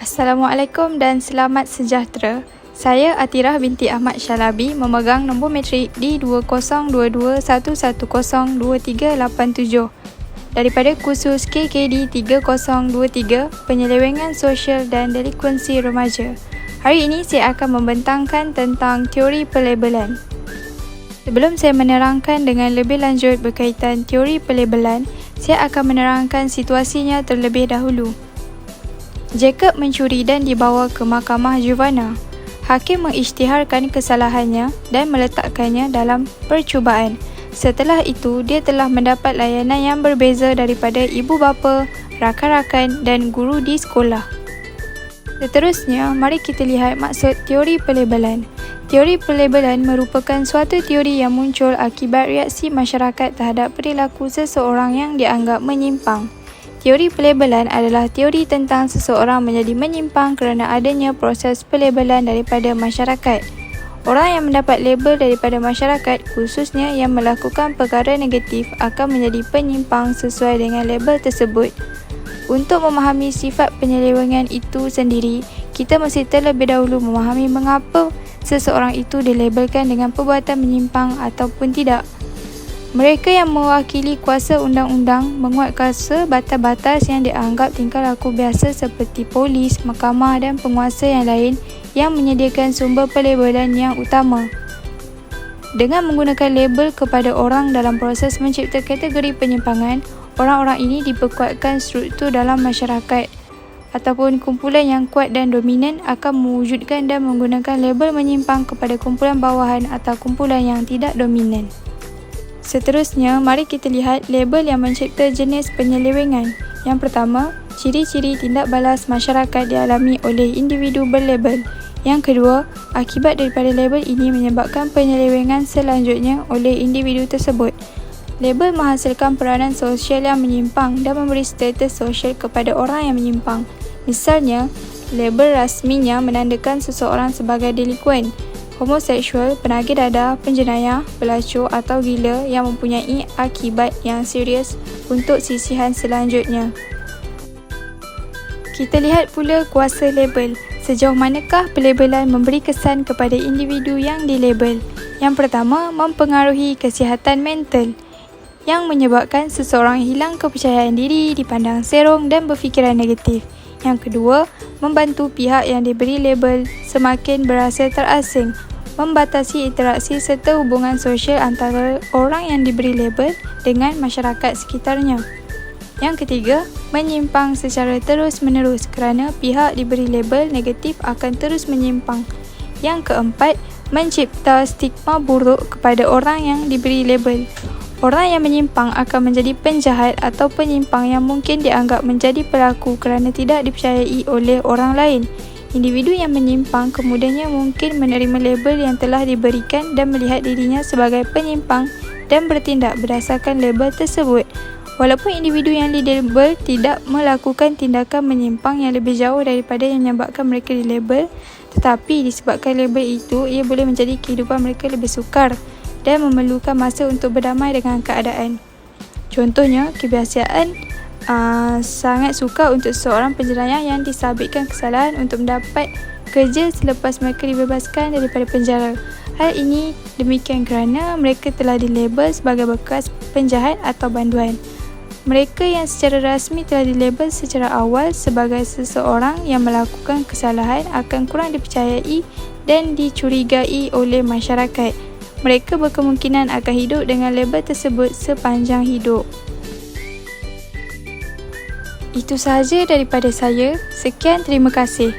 Assalamualaikum dan selamat sejahtera. Saya Atirah binti Ahmad Shalabi memegang nombor matrik D202211102387 daripada kursus KKD 3023 Penyelewengan Sosial dan Delikuensi Remaja. Hari ini saya akan membentangkan tentang teori pelabelan. Sebelum saya menerangkan dengan lebih lanjut berkaitan teori pelabelan, saya akan menerangkan situasinya terlebih dahulu. Jacob mencuri dan dibawa ke mahkamah Juvana. Hakim mengisytiharkan kesalahannya dan meletakkannya dalam percubaan. Setelah itu, dia telah mendapat layanan yang berbeza daripada ibu bapa, rakan-rakan dan guru di sekolah. Seterusnya, mari kita lihat maksud teori pelabelan. Teori pelabelan merupakan suatu teori yang muncul akibat reaksi masyarakat terhadap perilaku seseorang yang dianggap menyimpang. Teori pelabelan adalah teori tentang seseorang menjadi menyimpang kerana adanya proses pelabelan daripada masyarakat. Orang yang mendapat label daripada masyarakat, khususnya yang melakukan perkara negatif, akan menjadi penyimpang sesuai dengan label tersebut. Untuk memahami sifat penyelewengan itu sendiri, kita mesti terlebih dahulu memahami mengapa seseorang itu dilabelkan dengan perbuatan menyimpang ataupun tidak. Mereka yang mewakili kuasa undang-undang menguatkuasa batas-batas yang dianggap tingkah laku biasa seperti polis, mahkamah dan penguasa yang lain yang menyediakan sumber pelabelan yang utama. Dengan menggunakan label kepada orang dalam proses mencipta kategori penyimpangan, orang-orang ini diperkuatkan struktur dalam masyarakat ataupun kumpulan yang kuat dan dominan akan mewujudkan dan menggunakan label menyimpang kepada kumpulan bawahan atau kumpulan yang tidak dominan. Seterusnya, mari kita lihat label yang mencipta jenis penyelewengan. Yang pertama, ciri-ciri tindak balas masyarakat dialami oleh individu berlabel. Yang kedua, akibat daripada label ini menyebabkan penyelewengan selanjutnya oleh individu tersebut. Label menghasilkan peranan sosial yang menyimpang dan memberi status sosial kepada orang yang menyimpang. Misalnya, label rasminya menandakan seseorang sebagai delikuen, homoseksual, penagih dadah, penjenayah, pelacur atau gila yang mempunyai akibat yang serius untuk sisihan selanjutnya. Kita lihat pula kuasa label. Sejauh manakah pelabelan memberi kesan kepada individu yang dilabel? Yang pertama, mempengaruhi kesihatan mental yang menyebabkan seseorang hilang kepercayaan diri, dipandang serong dan berfikiran negatif. Yang kedua, membantu pihak yang diberi label semakin berasa terasing, membatasi interaksi serta hubungan sosial antara orang yang diberi label dengan masyarakat sekitarnya. Yang ketiga, menyimpang secara terus-menerus kerana pihak diberi label negatif akan terus menyimpang. Yang keempat, mencipta stigma buruk kepada orang yang diberi label. Orang yang menyimpang akan menjadi penjahat atau penyimpang yang mungkin dianggap menjadi pelaku kerana tidak dipercayai oleh orang lain. Individu yang menyimpang kemudiannya mungkin menerima label yang telah diberikan dan melihat dirinya sebagai penyimpang dan bertindak berdasarkan label tersebut. Walaupun individu yang dilabel tidak melakukan tindakan menyimpang yang lebih jauh daripada yang menyebabkan mereka dilabel, tetapi disebabkan label itu, ia boleh menjadi kehidupan mereka lebih sukar dan memerlukan masa untuk berdamai dengan keadaan. Contohnya, kebiasaan sangat sukar untuk seorang penjenayah yang disabitkan kesalahan untuk mendapat kerja selepas mereka dibebaskan daripada penjara. Hal ini demikian kerana mereka telah dilabel sebagai bekas penjahat atau banduan. Mereka yang secara rasmi telah dilabel secara awal sebagai seseorang yang melakukan kesalahan akan kurang dipercayai dan dicurigai oleh masyarakat. Mereka berkemungkinan akan hidup dengan label tersebut sepanjang hidup. Itu sahaja daripada saya. Sekian, terima kasih.